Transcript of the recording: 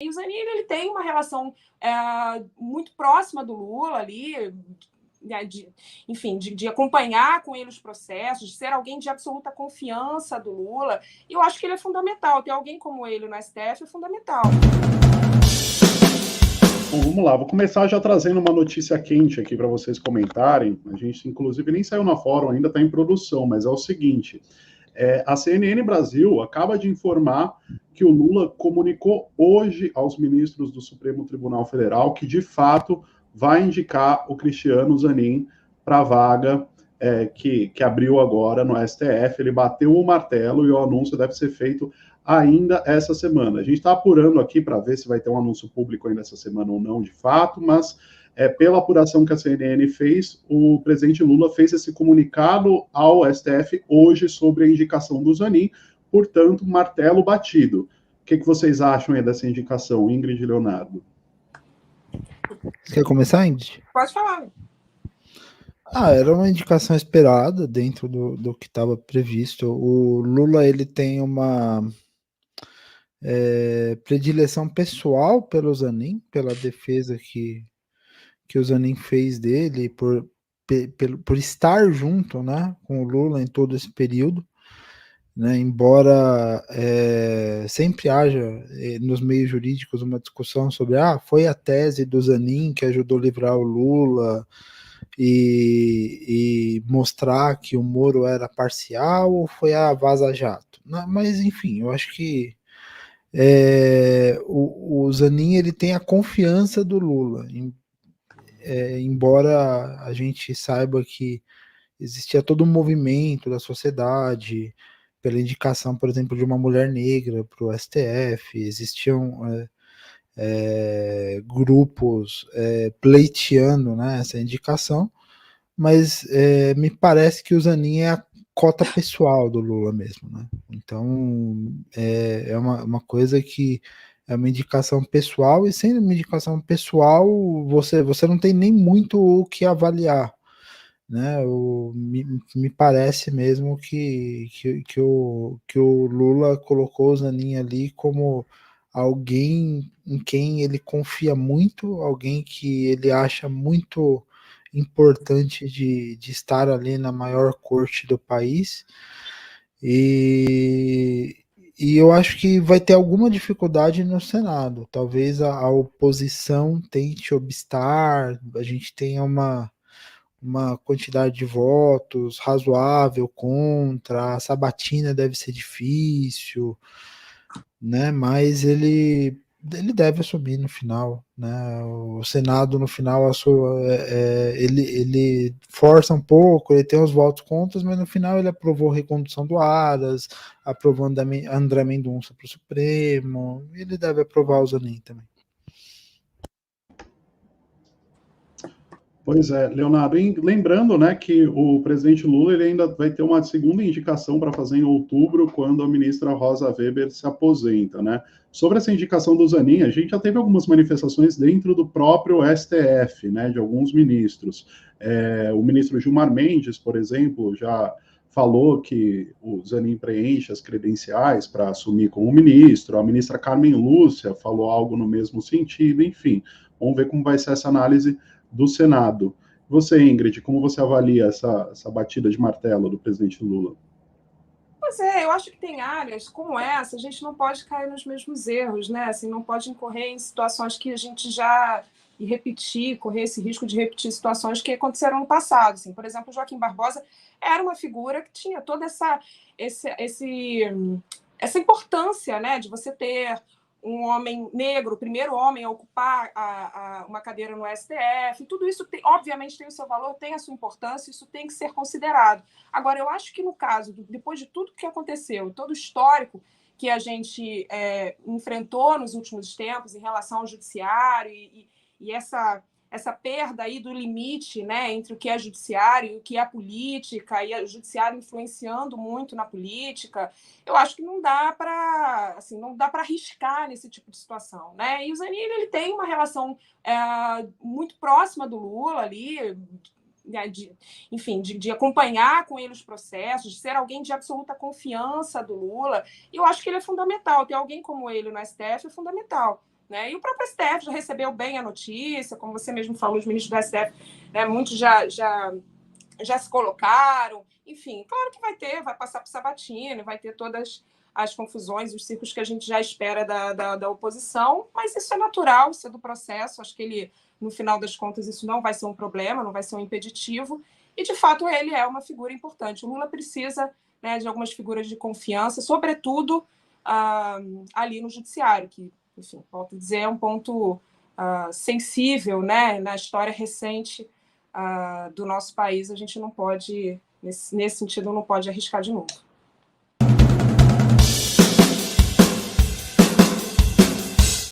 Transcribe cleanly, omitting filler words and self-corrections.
E o Zanin, ele tem uma relação muito próxima do Lula ali, né, de acompanhar com ele os processos, de ser alguém de absoluta confiança do Lula. E eu acho que ele é fundamental. Ter alguém como ele no STF é fundamental. Bom, vamos lá. Vou começar já trazendo uma notícia quente aqui para vocês comentarem. A gente, inclusive, nem saiu na fórum, ainda está em produção, mas é o seguinte. A CNN Brasil acaba de informar que o Lula comunicou hoje aos ministros do Supremo Tribunal Federal que, de fato, vai indicar o Cristiano Zanin para a vaga que abriu agora no STF. Ele bateu o martelo e o anúncio deve ser feito ainda essa semana. A gente está apurando aqui para ver se vai ter um anúncio público ainda essa semana ou não, de fato, mas pela apuração que a CNN fez, o presidente Lula fez esse comunicado ao STF hoje sobre a indicação do Zanin, portanto, martelo batido. O que vocês acham aí dessa indicação, Ingrid e Leonardo? Você quer começar, Ingrid? Pode falar. Era uma indicação esperada dentro do que estava previsto. O Lula, ele tem uma predileção pessoal pelo Zanin, pela defesa que o Zanin fez dele, por estar junto, né, com o Lula em todo esse período, né, embora sempre haja nos meios jurídicos uma discussão sobre foi a tese do Zanin que ajudou a livrar o Lula e mostrar que o Moro era parcial ou foi a Vaza Jato. Mas enfim, eu acho que o Zanin, ele tem a confiança do Lula, embora a gente saiba que existia todo um movimento da sociedade pela indicação, por exemplo, de uma mulher negra para o STF, existiam grupos pleiteando, né, essa indicação, mas me parece que o Zanin é a cota pessoal do Lula mesmo, né? Então é uma coisa que é uma indicação pessoal, e sendo uma indicação pessoal, você não tem nem muito o que avaliar, né? Me parece mesmo que o Lula colocou o Zanin ali como alguém em quem ele confia muito, alguém que ele acha muito importante de estar ali na maior corte do país, e eu acho que vai ter alguma dificuldade no Senado. Talvez a oposição tente obstar, a gente tenha uma quantidade de votos razoável contra, a sabatina deve ser difícil, né? Mas ele deve assumir no final, né? O Senado no final ele força um pouco, ele tem os votos contra, mas no final ele aprovou a recondução do Aras, aprovando André Mendonça para o Supremo, ele deve aprovar o Zanin também. Pois é, Leonardo, lembrando, né, que o presidente Lula ele ainda vai ter uma segunda indicação para fazer em outubro, quando a ministra Rosa Weber se aposenta, né? Sobre essa indicação do Zanin, a gente já teve algumas manifestações dentro do próprio STF, né, de alguns ministros. O ministro Gilmar Mendes, por exemplo, já falou que o Zanin preenche as credenciais para assumir como ministro, a ministra Carmen Lúcia falou algo no mesmo sentido, enfim, vamos ver como vai ser essa análise do Senado. Você, Ingrid, como você avalia essa batida de martelo do presidente Lula? Pois é, eu acho que tem áreas como essa, a gente não pode cair nos mesmos erros, né? Assim, não pode incorrer em situações que a gente já correr esse risco de repetir situações que aconteceram no passado. Assim, por exemplo, Joaquim Barbosa era uma figura que tinha toda essa importância, né, de você ter um homem negro, o primeiro homem a ocupar uma cadeira no STF, tudo isso obviamente tem o seu valor, tem a sua importância, isso tem que ser considerado. Agora, eu acho que no caso, depois de tudo que aconteceu, todo o histórico que a gente enfrentou nos últimos tempos em relação ao judiciário e essa perda aí do limite, né, entre o que é judiciário e o que é política, e o judiciário influenciando muito na política, eu acho que não dá para arriscar nesse tipo de situação, né? E o Zanin, ele tem uma relação muito próxima do Lula ali, de acompanhar com ele os processos, de ser alguém de absoluta confiança do Lula, e eu acho que ele é fundamental. Ter alguém como ele no STF é fundamental. né? E o próprio STF já recebeu bem a notícia, como você mesmo falou, os ministros do STF, né, muitos já se colocaram. Enfim, claro que vai passar por sabatina, vai ter todas as confusões, os circos que a gente já espera da oposição, mas isso é natural, isso é do processo. Acho que ele, no final das contas, isso não vai ser um problema, não vai ser um impeditivo, e, de fato, ele é uma figura importante. O Lula precisa, né, de algumas figuras de confiança, sobretudo ali no judiciário, que, enfim, volto a dizer, é um ponto sensível, né, na história recente do nosso país. A gente não pode, nesse sentido, não pode arriscar de novo.